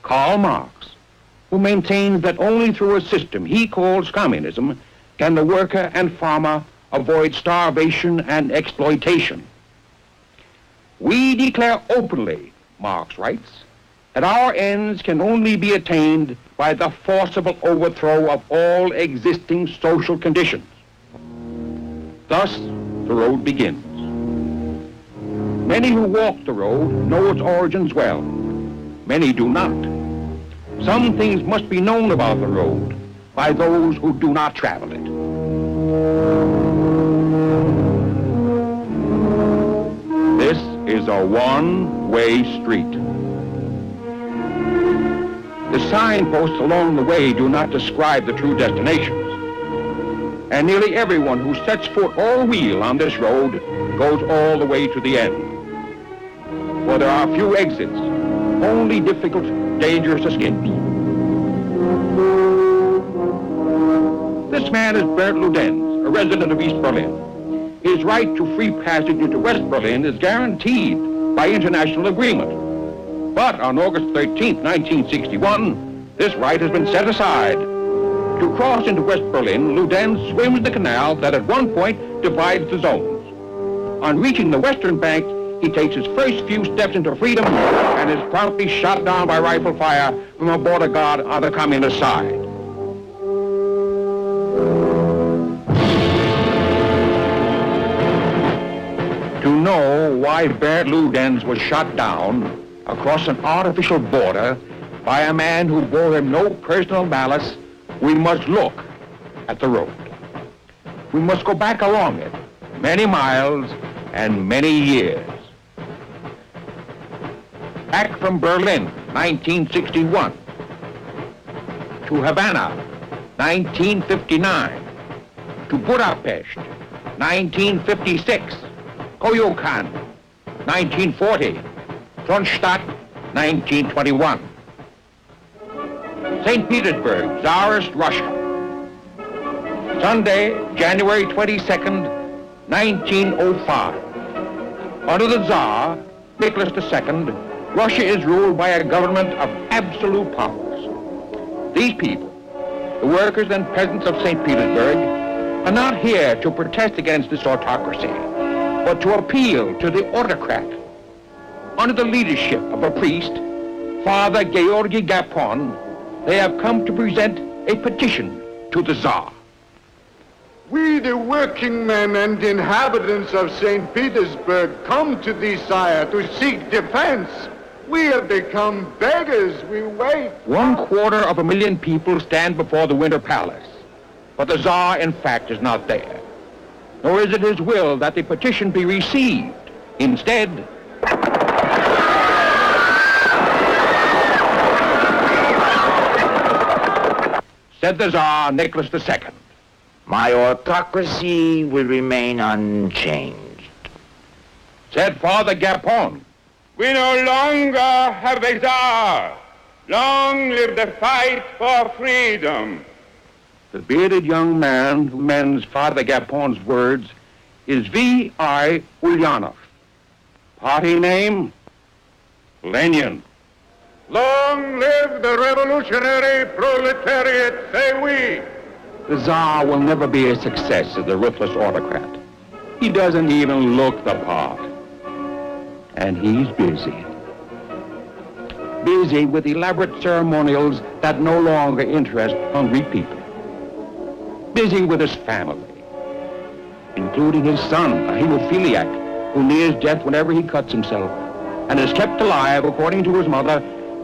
Karl Marx, who maintains that only through a system he calls communism can the worker and farmer avoid starvation and exploitation. We declare openly, Marx writes, that our ends can only be attained by the forcible overthrow of all existing social conditions. Thus, the road begins. Many who walk the road know its origins well. Many do not. Some things must be known about the road by those who do not travel it. This is a one-way street. The signposts along the way do not describe the true destinations. And nearly everyone who sets foot or wheel on this road goes all the way to the end. For there are few exits, only difficult, dangerous escapes. This man is Bernd Ludenz, a resident of East Berlin. His right to free passage into West Berlin is guaranteed by international agreement. But on August 13th, 1961, this right has been set aside. To cross into West Berlin, Ludenz swims the canal that at one point divides the zones. On reaching the western bank, he takes his first few steps into freedom and is promptly shot down by rifle fire from a border guard on the communist side. To know why Bernd Ludenz was shot down across an artificial border by a man who bore him no personal malice, we must look at the road. We must go back along it, many miles and many years. Back from Berlin, 1961, to Havana, 1959, to Budapest, 1956, Koyokan, 1940, Kronstadt, 1921. St. Petersburg, Tsarist Russia. Sunday, January 22nd, 1905. Under the Tsar, Nicholas II, Russia is ruled by a government of absolute powers. These people, the workers and peasants of St. Petersburg, are not here to protest against this autocracy, but to appeal to the autocrat. Under the leadership of a priest, Father Georgy Gapon, they have come to present a petition to the Tsar. We, the working men and inhabitants of St. Petersburg, come to thee, sire, to seek defense. We have become beggars. We wait. 250,000 people stand before the Winter Palace, but the Tsar, in fact, is not there. Nor is it his will that the petition be received. Instead, said the Tsar Nicholas II, my autocracy will remain unchanged. Said Father Gapon, we no longer have a Tsar. Long live the fight for freedom. The bearded young man who mends Father Gapon's words is V.I. Ulyanov. Party name, Lenin. Long live the revolutionary proletariat, say we. The Tsar will never be a success as the ruthless autocrat. He doesn't even look the part. And he's busy. Busy with elaborate ceremonials that no longer interest hungry people. Busy with his family, including his son, a hemophiliac, who nears death whenever he cuts himself, and is kept alive, according to his mother,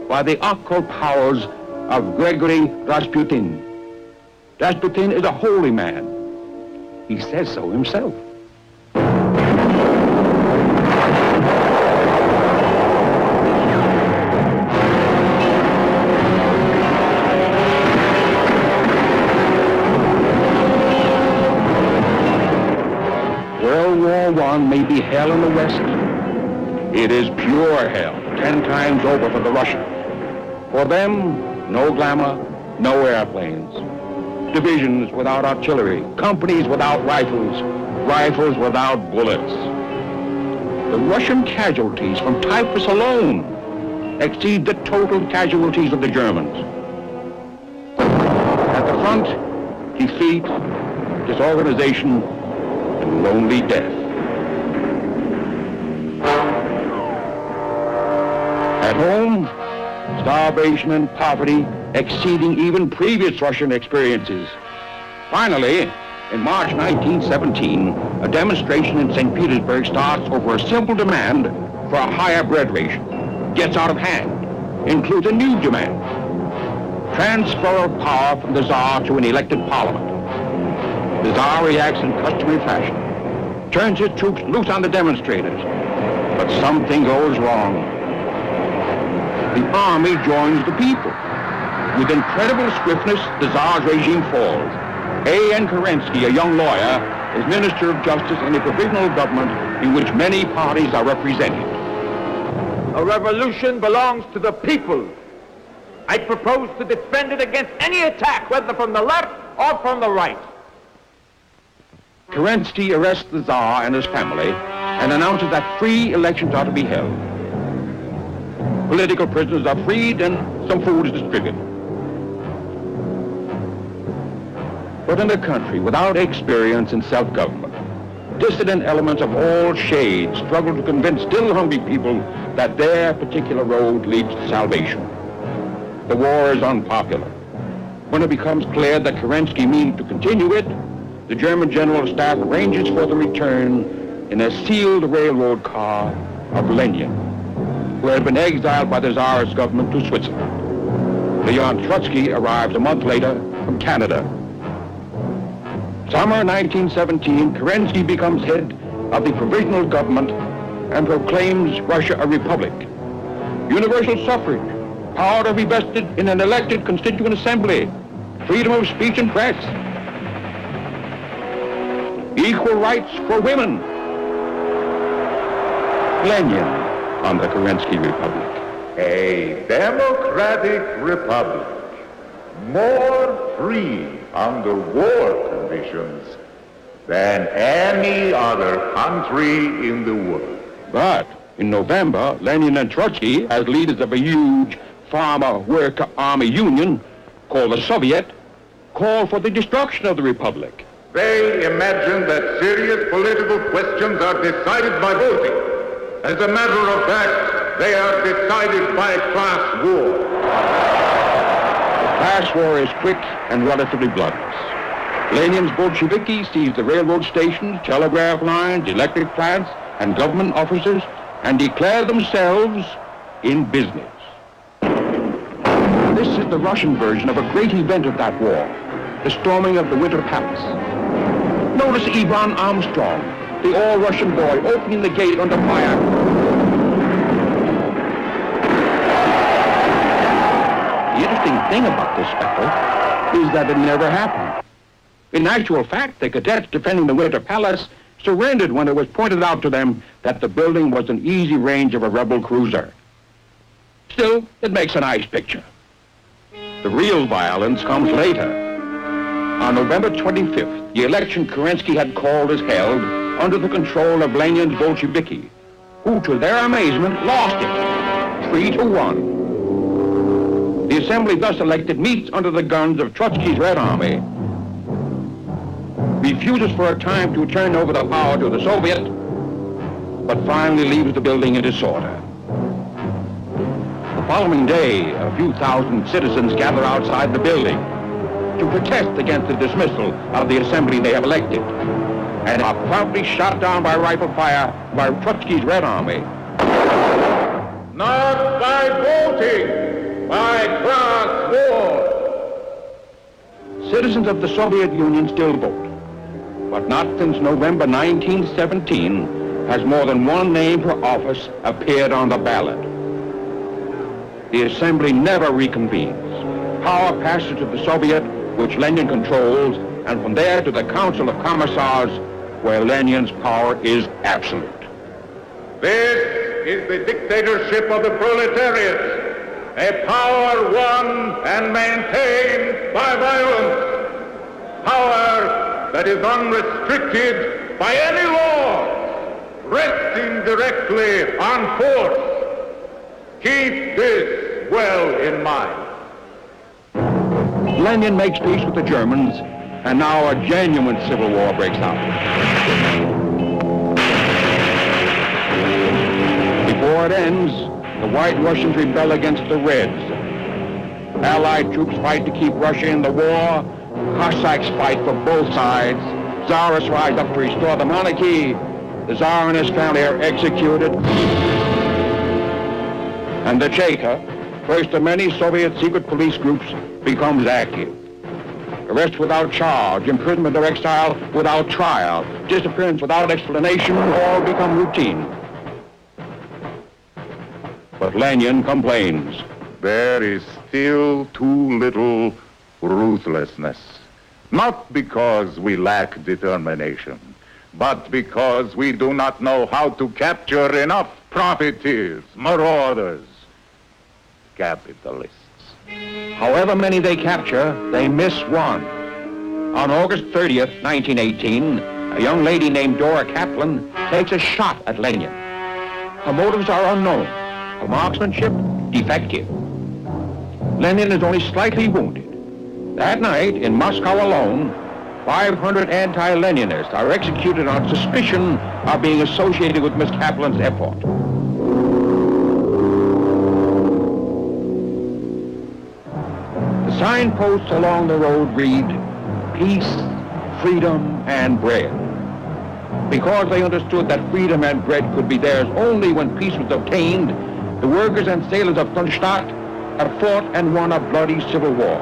by the occult powers of Gregory Rasputin. Rasputin is a holy man. He says so himself. hell in the West? It is pure hell, 10 times over for the Russians. For them, no glamour, no airplanes. Divisions without artillery, companies without rifles, rifles without bullets. The Russian casualties from typhus alone exceed the total casualties of the Germans. At the front, defeat, disorganization, and lonely death. At home, starvation and poverty exceeding even previous Russian experiences. Finally, in March 1917, a demonstration in St. Petersburg starts over a simple demand for a higher bread ration. Gets out of hand, includes a new demand. Transfer of power from the Tsar to an elected parliament. The Tsar reacts in customary fashion, turns his troops loose on the demonstrators, but something goes wrong. The army joins the people. With incredible swiftness, the Tsar's regime falls. A.N. Kerensky, a young lawyer, is Minister of Justice in a provisional government in which many parties are represented. A revolution belongs to the people. I propose to defend it against any attack, whether from the left or from the right. Kerensky arrests the Tsar and his family and announces that free elections are to be held. Political prisoners are freed and some food is distributed. But in a country without experience in self-government, dissident elements of all shades struggle to convince still hungry people that their particular road leads to salvation. The war is unpopular. When it becomes clear that Kerensky means to continue it, the German General Staff arranges for the return in a sealed railroad car of Lenin, who had been exiled by the Tsarist government to Switzerland. Leon Trotsky arrives a month later from Canada. Summer 1917, Kerensky becomes head of the provisional government and proclaims Russia a republic. Universal suffrage, power to be vested in an elected constituent assembly, freedom of speech and press, equal rights for women. Lenin on the Kerensky Republic. A democratic republic, more free under war conditions than any other country in the world. But in November, Lenin and Trotsky, as leaders of a huge farmer worker army union called the Soviet, call for the destruction of the republic. They imagine that serious political questions are decided by voting. As a matter of fact, they are decided by class war. The class war is quick and relatively bloodless. Lenin's Bolsheviki seize the railroad stations, telegraph lines, electric plants, and government offices and declare themselves in business. This is the Russian version of a great event of that war, the storming of the Winter Palace. Notice Ivan Armstrong, the all-Russian boy, opening the gate under fire. The interesting thing about this battle is that it never happened. In actual fact, the cadets defending the Winter Palace surrendered when it was pointed out to them that the building was in easy range of a rebel cruiser. Still, it makes a nice picture. The real violence comes later. On November 25th, the election Kerensky had called is held under the control of Lenin's Bolsheviki, who, to their amazement, lost it, 3-1. The assembly thus elected meets under the guns of Trotsky's Red Army, refuses for a time to turn over the power to the Soviet, but finally leaves the building in disorder. The following day, a few thousand citizens gather outside the building to protest against the dismissal of the assembly they have elected, and are promptly shot down by rifle fire by Trotsky's Red Army. Not by voting, by class war. Citizens of the Soviet Union still vote, but not since November 1917 has more than one name for office appeared on the ballot. The assembly never reconvenes. Power passes to the Soviet, which Lenin controls, and from there to the Council of Commissars, where Lenin's power is absolute. This is the dictatorship of the proletariat, a power won and maintained by violence, power that is unrestricted by any law, resting directly on force. Keep this well in mind. Lenin makes peace with the Germans, and now a genuine civil war breaks out. Before it ends, the White Russians rebel against the Reds. Allied troops fight to keep Russia in the war. Cossacks fight for both sides. Tsarists rise up to restore the monarchy. The Tsar and his family are executed. And the Cheka, first of many Soviet secret police groups, becomes active. Arrest without charge, imprisonment or exile without trial, disappearance without explanation, all become routine. But Lenin complains. There is still too little ruthlessness. Not because we lack determination, but because we do not know how to capture enough profiteers, marauders, capitalists. However many they capture, they miss one. On August 30th, 1918, a young lady named Dora Kaplan takes a shot at Lenin. Her motives are unknown. Her marksmanship, defective. Lenin is only slightly wounded. That night, in Moscow alone, 500 anti-Leninists are executed on suspicion of being associated with Miss Kaplan's effort. The signposts along the road read, peace, freedom, and bread. Because they understood that freedom and bread could be theirs only when peace was obtained, the workers and sailors of Kronstadt have fought and won a bloody civil war.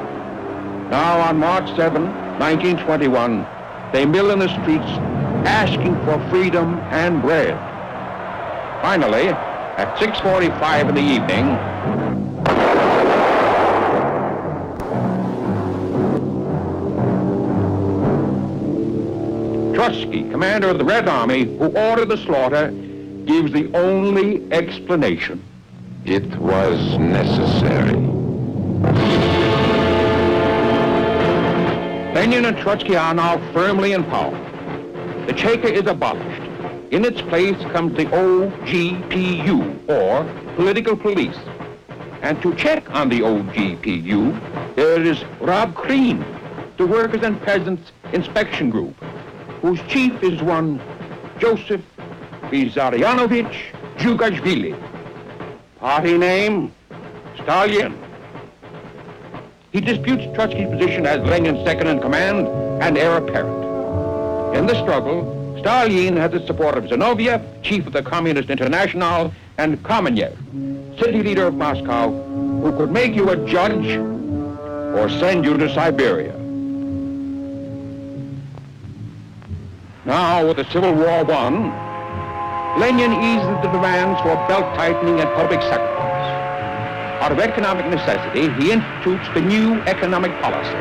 Now on March 7, 1921, they mill in the streets asking for freedom and bread. Finally, at 6:45 in the evening, Trotsky, commander of the Red Army, who ordered the slaughter, gives the only explanation. It was necessary. Lenin and Trotsky are now firmly in power. The Cheka is abolished. In its place comes the OGPU, or Political Police. And to check on the OGPU, there is Rob Kreen, the Workers and Peasants Inspection Group, whose chief is one Joseph Vissarionovich Zhukashvili. Party name, Stalin. He disputes Trotsky's position as Lenin's second in command and heir apparent. In the struggle, Stalin has the support of Zinoviev, chief of the Communist International, and Kamenev, city leader of Moscow, who could make you a judge or send you to Siberia. Now, with the Civil War won, Lenin eases the demands for belt-tightening and public sacrifice. Out of economic necessity, he institutes the new economic policy.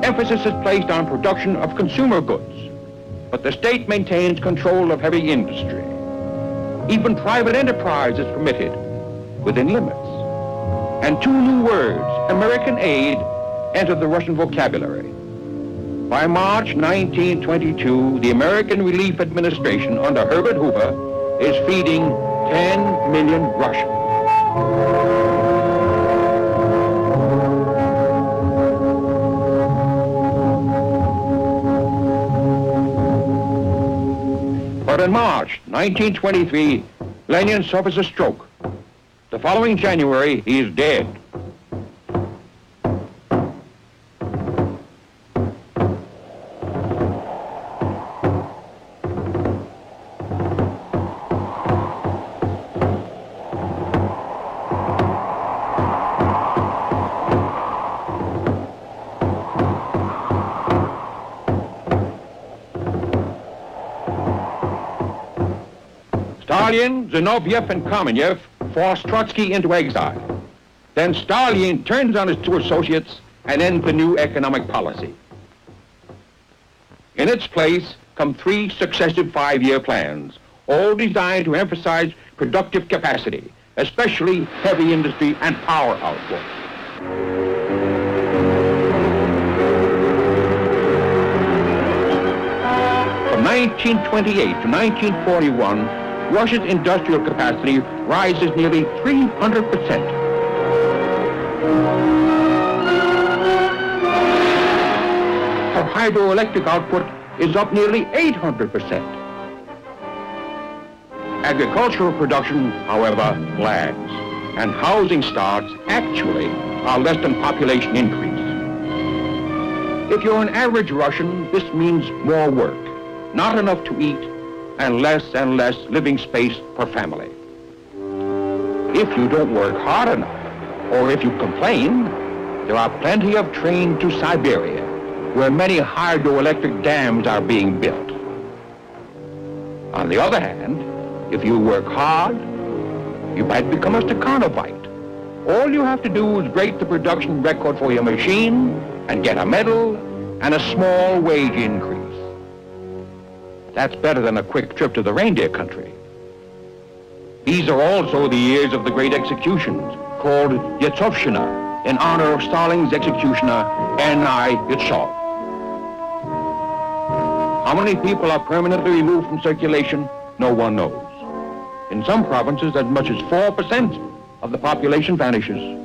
Emphasis is placed on production of consumer goods, but the state maintains control of heavy industry. Even private enterprise is permitted within limits. And two new words, American aid, enter the Russian vocabulary. By March 1922, the American Relief Administration under Herbert Hoover is feeding 10 million Russians. But in March 1923, Lenin suffers a stroke. The following January, he is dead. Stalin, Zinoviev, and Kamenev forced Trotsky into exile. Then Stalin turns on his two associates and ends the new economic policy. In its place come three successive 5-year plans, all designed to emphasize productive capacity, especially heavy industry and power output. From 1928 to 1941, Russia's industrial capacity rises nearly 300%. Her hydroelectric output is up nearly 800%. Agricultural production, however, lags, and housing starts actually are less than population increase. If you're an average Russian, this means more work, not enough to eat, and less living space per family. If you don't work hard enough, or if you complain, there are plenty of trains to Siberia, where many hydroelectric dams are being built. On the other hand, if you work hard, you might become a Stakhanovite. All you have to do is break the production record for your machine and get a medal and a small wage increase. That's better than a quick trip to the reindeer country. These are also the years of the great executions, called Yezhovshchina, in honor of Stalin's executioner, N.I. Yezhov. How many people are permanently removed from circulation? No one knows. In some provinces, as much as 4% of the population vanishes.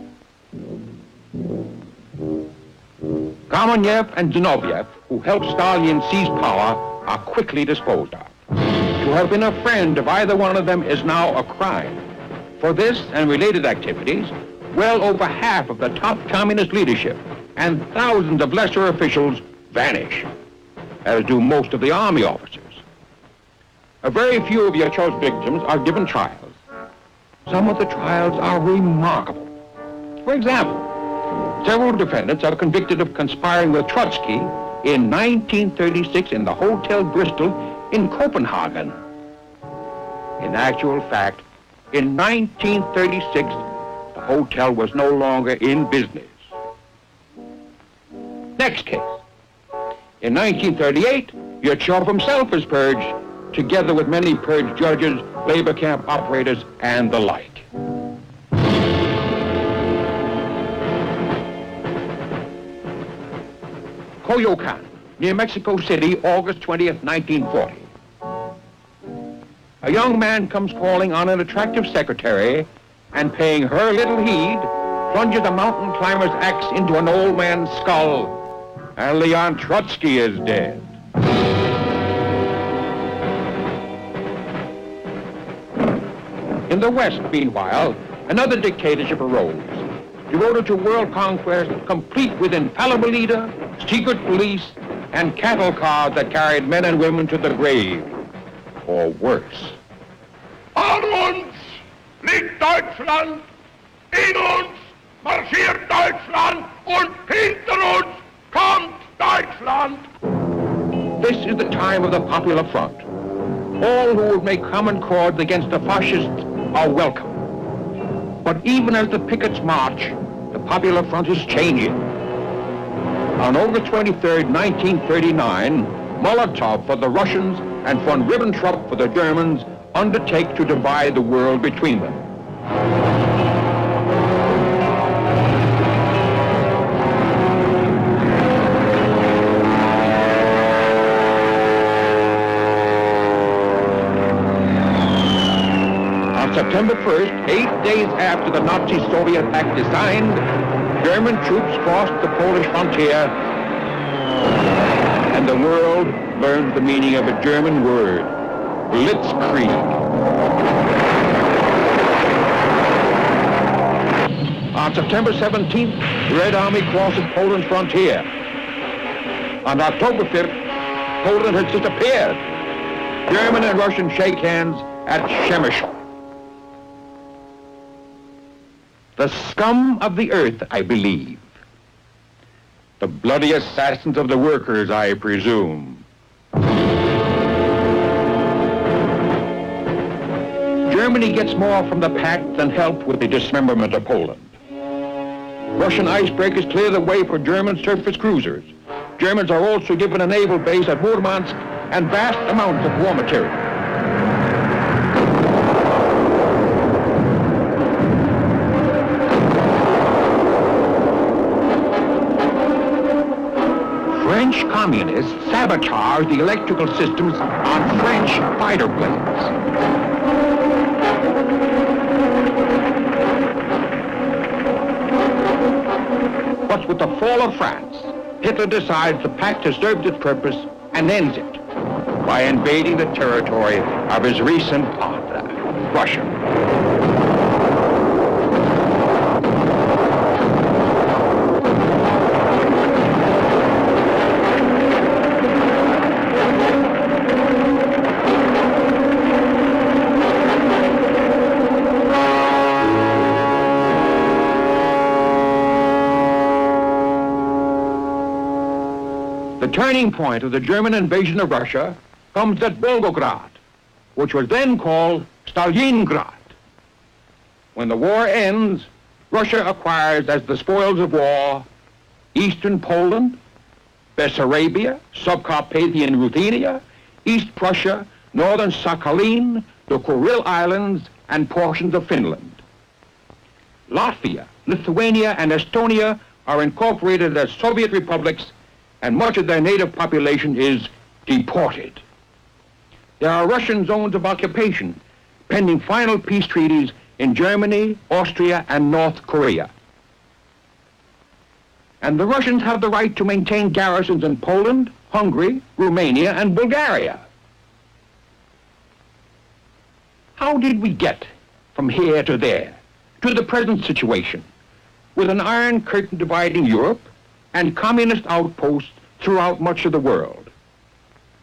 Kamenev and Zinoviev, who helped Stalin seize power, are quickly disposed of. To have been a friend of either one of them is now a crime. For this and related activities, well over half of the top communist leadership and thousands of lesser officials vanish, as do most of the army officers. A very few of Yezhov's victims are given trials. Some of the trials are remarkable. For example, several defendants are convicted of conspiring with Trotsky in 1936 in the Hotel Bristol in Copenhagen. In actual fact, in 1936, the hotel was no longer in business. Next case. In 1938, Yezhov himself is purged, together with many purged judges, labor camp operators, and the like. Coyoacan, near Mexico City, August 20th, 1940. A young man comes calling on an attractive secretary and, paying her little heed, plunges a mountain climber's axe into an old man's skull, and Leon Trotsky is dead. In the West, meanwhile, another dictatorship arose, devoted to world conquest, complete with infallible leader, secret police, and cattle cars that carried men and women to the grave, or worse. An uns liegt Deutschland, in uns marschiert Deutschland, und hinter uns kommt Deutschland. This is the time of the Popular Front. All who would make common cause against the fascists are welcome. But even as the pickets march, the Popular Front is changing. On August 23rd, 1939, Molotov for the Russians and von Ribbentrop for the Germans undertake to divide the world between them. On September 1st, 8 days after the Nazi-Soviet pact is signed, German troops crossed the Polish frontier, and the world learned the meaning of a German word, Blitzkrieg. On September 17th, the Red Army crosses Poland's frontier. On October 5th, Poland has disappeared. German and Russian shake hands at Przemysl. The scum of the earth, I believe. The bloody assassins of the workers, I presume. Germany gets more from the pact than help with the dismemberment of Poland. Russian icebreakers clear the way for German surface cruisers. Germans are also given a naval base at Murmansk and vast amounts of war material. French communists sabotaged the electrical systems on French fighter planes. But with the fall of France, Hitler decides the pact has served its purpose and ends it by invading the territory of his recent partner, Russia. The turning point of the German invasion of Russia comes at Volgograd, which was then called Stalingrad. When the war ends, Russia acquires as the spoils of war eastern Poland, Bessarabia, Subcarpathian Ruthenia, East Prussia, northern Sakhalin, the Kuril Islands, and portions of Finland. Latvia, Lithuania, and Estonia are incorporated as Soviet republics, and much of their native population is deported. There are Russian zones of occupation, pending final peace treaties in Germany, Austria, and North Korea. And the Russians have the right to maintain garrisons in Poland, Hungary, Romania, and Bulgaria. How did we get from here to there, to the present situation, with an iron curtain dividing Europe and communist outposts throughout much of the world?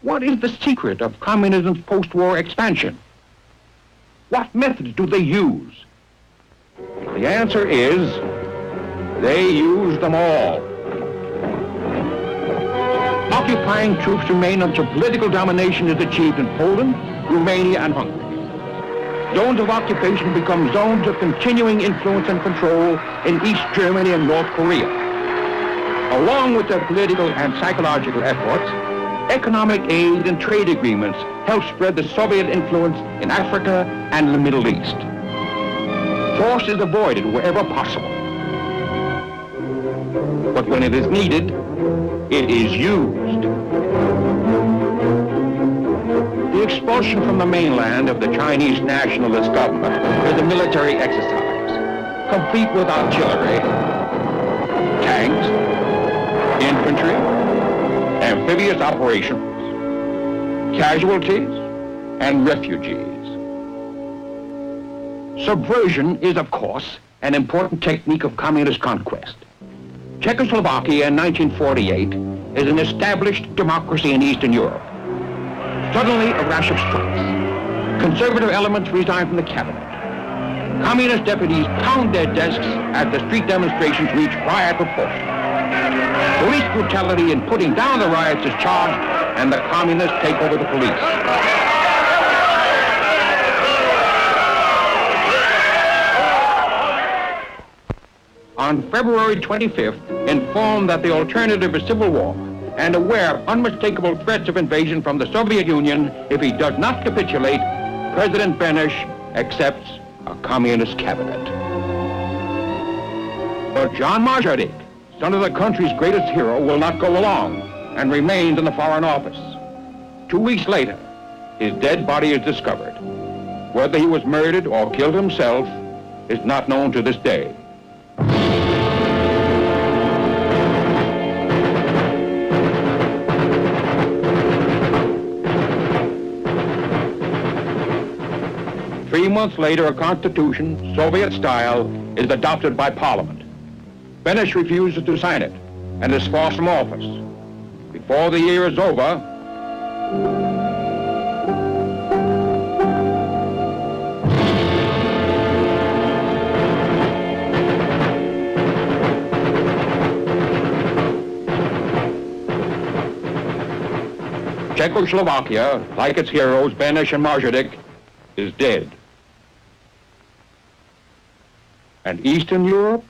What is the secret of communism's post-war expansion? What methods do they use? The answer is, they use them all. Occupying troops remain until political domination is achieved in Poland, Romania, and Hungary. Zones of occupation become zones of continuing influence and control in East Germany and North Korea. Along with their political and psychological efforts, economic aid and trade agreements help spread the Soviet influence in Africa and the Middle East. Force is avoided wherever possible. But when it is needed, it is used. The expulsion from the mainland of the Chinese nationalist government is a military exercise, complete with artillery, tanks, infantry, amphibious operations, casualties, and refugees. Subversion is, of course, an important technique of communist conquest. Czechoslovakia in 1948 is an established democracy in Eastern Europe. Suddenly, a rash of strikes. Conservative elements resign from the cabinet. Communist deputies pound their desks as the street demonstrations reach riot proportions. Police brutality in putting down the riots is charged, and the communists take over the police. On February 25th, informed that the alternative is civil war, and aware of unmistakable threats of invasion from the Soviet Union if he does not capitulate, President Benesch accepts a communist cabinet. But John Majorek, son of the country's greatest hero, will not go along and remains in the Foreign Office. 2 weeks later, his dead body is discovered. Whether he was murdered or killed himself is not known to this day. Three months later, a constitution, Soviet style, is adopted by Parliament. Benesch refuses to sign it and is forced from office. Before the year is over, Czechoslovakia, like its heroes, Benesch and Majorek, is dead. And Eastern Europe?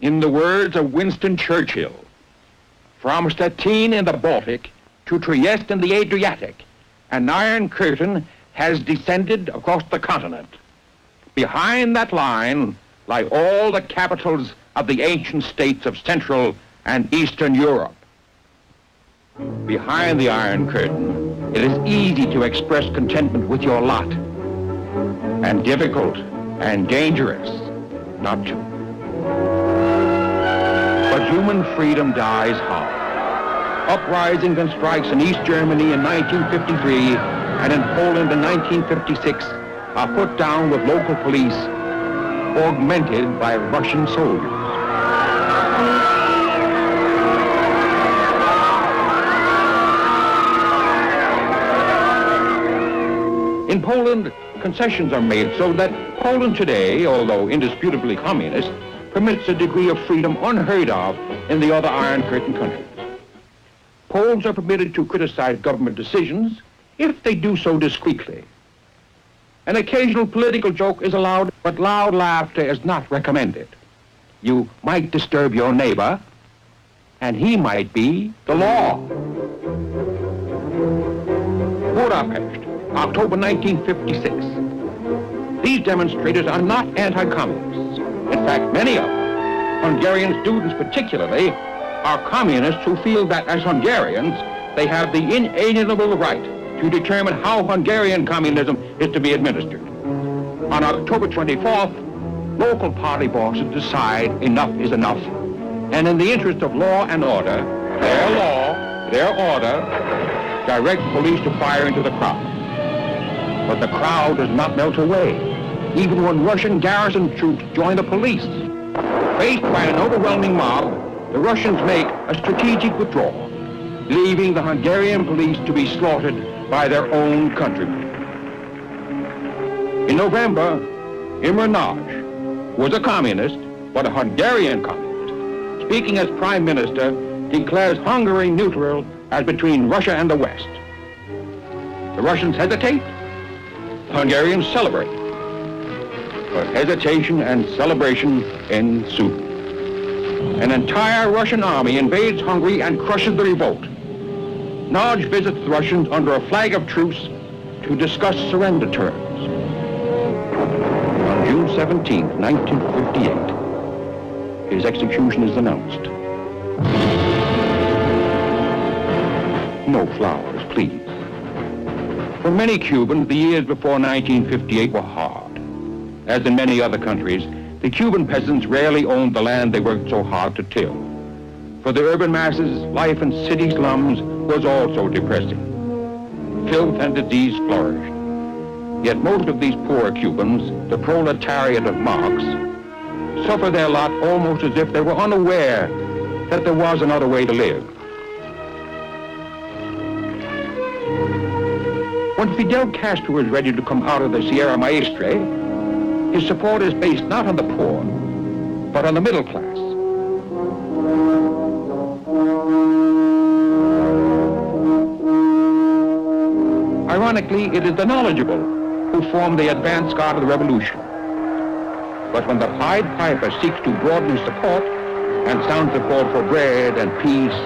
In the words of Winston Churchill, from Stettin in the Baltic to Trieste in the Adriatic, an iron curtain has descended across the continent. Behind that line lie all the capitals of the ancient states of Central and Eastern Europe. Behind the Iron Curtain, it is easy to express contentment with your lot, and difficult and dangerous not to. But human freedom dies hard. Uprisings and strikes in East Germany in 1953 and in Poland in 1956 are put down with local police, augmented by Russian soldiers. In Poland, concessions are made so that Poland today, although indisputably communist, permits a degree of freedom unheard of in the other Iron Curtain countries. Poles are permitted to criticize government decisions if they do so discreetly. An occasional political joke is allowed, but loud laughter is not recommended. You might disturb your neighbor, and he might be the law. Budapest, October 1956. These demonstrators are not anti-communists. In fact, many of them, Hungarian students particularly, are communists who feel that as Hungarians, they have the inalienable right to determine how Hungarian communism is to be administered. On October 24th, local party bosses decide enough is enough, and in the interest of law and order, their order, direct police to fire into the crowd. But the crowd does not melt away, even when Russian garrison troops join the police. Faced by an overwhelming mob, the Russians make a strategic withdrawal, leaving the Hungarian police to be slaughtered by their own countrymen. In November, Imre Nagy, who was a communist, but a Hungarian communist, speaking as prime minister, declares Hungary neutral as between Russia and the West. The Russians hesitate, the Hungarians celebrate. But hesitation and celebration ensue. An entire Russian army invades Hungary and crushes the revolt. Nagy visits the Russians under a flag of truce to discuss surrender terms. On June 17, 1958, his execution is announced. No flowers, please. For many Cubans, the years before 1958 were hard. As in many other countries, the Cuban peasants rarely owned the land they worked so hard to till. For the urban masses, life in city slums was also depressing. Filth and disease flourished. Yet most of these poor Cubans, the proletariat of Marx, suffer their lot almost as if they were unaware that there was another way to live. When Fidel Castro is ready to come out of the Sierra Maestre, his support is based not on the poor, but on the middle class. Ironically, it is the knowledgeable who form the advance guard of the revolution. But when the Pied Piper seeks to broaden his support and sounds the call for bread and peace,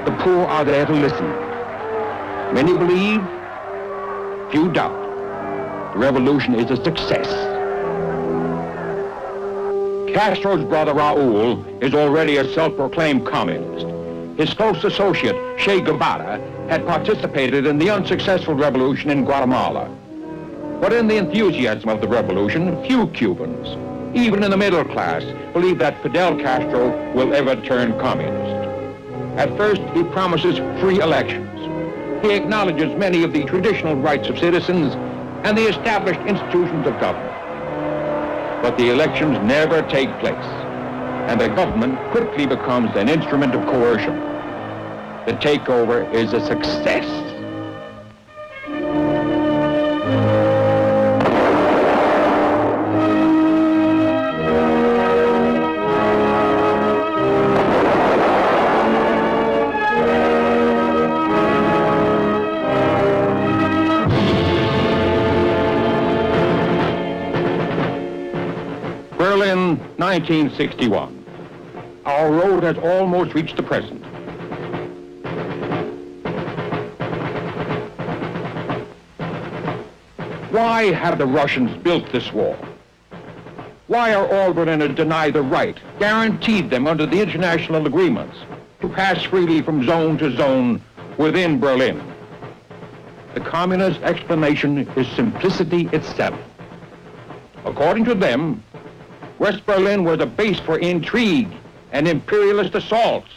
the poor are there to listen. Many believe, few doubt. The revolution is a success. Castro's brother Raul is already a self-proclaimed communist. His close associate, Che Guevara, had participated in the unsuccessful revolution in Guatemala. But in the enthusiasm of the revolution, few Cubans, even in the middle class, believe that Fidel Castro will ever turn communist. At first, he promises free elections. He acknowledges many of the traditional rights of citizens and the established institutions of government. But the elections never take place, and the government quickly becomes an instrument of coercion. The takeover is a success. Berlin, 1961. Our road has almost reached the present. Why have the Russians built this wall? Why are all Berliners denied the right, guaranteed them under the international agreements, to pass freely from zone to zone within Berlin. The communist explanation is simplicity itself. According to them, West Berlin was a base for intrigue and imperialist assaults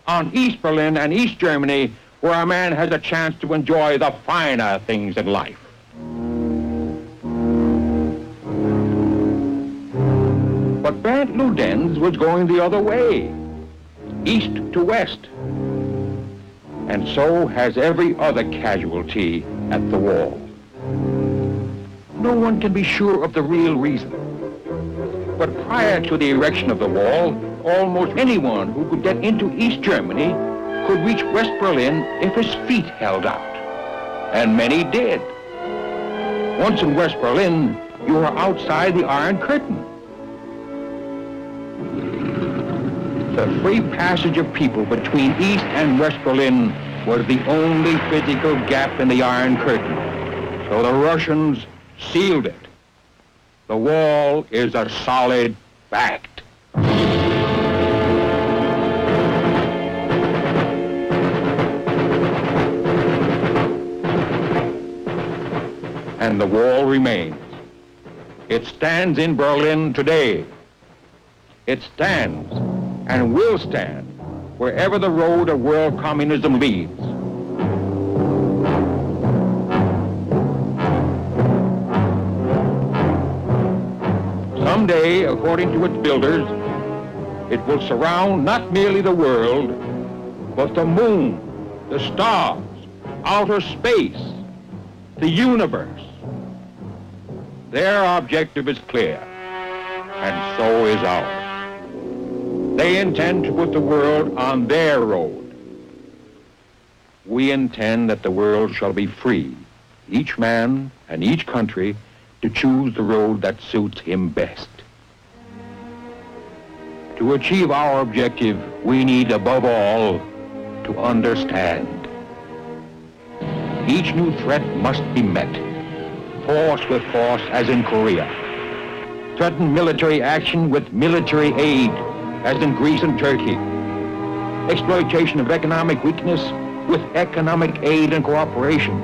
on East Berlin and East Germany, where a man has a chance to enjoy the finer things in life. But Bernd Ludenz was going the other way, east to west. And so has every other casualty at the wall. No one can be sure of the real reason. But prior to the erection of the wall, almost anyone who could get into East Germany could reach West Berlin if his feet held out. And many did. Once in West Berlin, you were outside the Iron Curtain. The free passage of people between East and West Berlin was the only physical gap in the Iron Curtain. So the Russians sealed it. The wall is a solid fact. And the wall remains. It stands in Berlin today. It stands and will stand wherever the road of world communism leads. Someday, according to its builders, it will surround not merely the world, but the moon, the stars, outer space, the universe. Their objective is clear, and so is ours. They intend to put the world on their road. We intend that the world shall be free, each man and each country to choose the road that suits him best. To achieve our objective, we need, above all, to understand. Each new threat must be met, force with force, as in Korea. Threaten military action with military aid, as in Greece and Turkey. Exploitation of economic weakness with economic aid and cooperation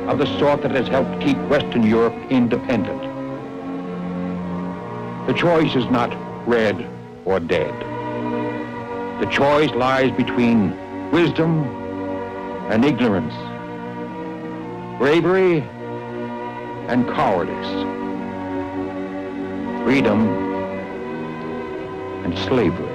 of the sort that has helped keep Western Europe independent. The choice is not red or dead. The choice lies between wisdom and ignorance, bravery and cowardice, freedom and slavery.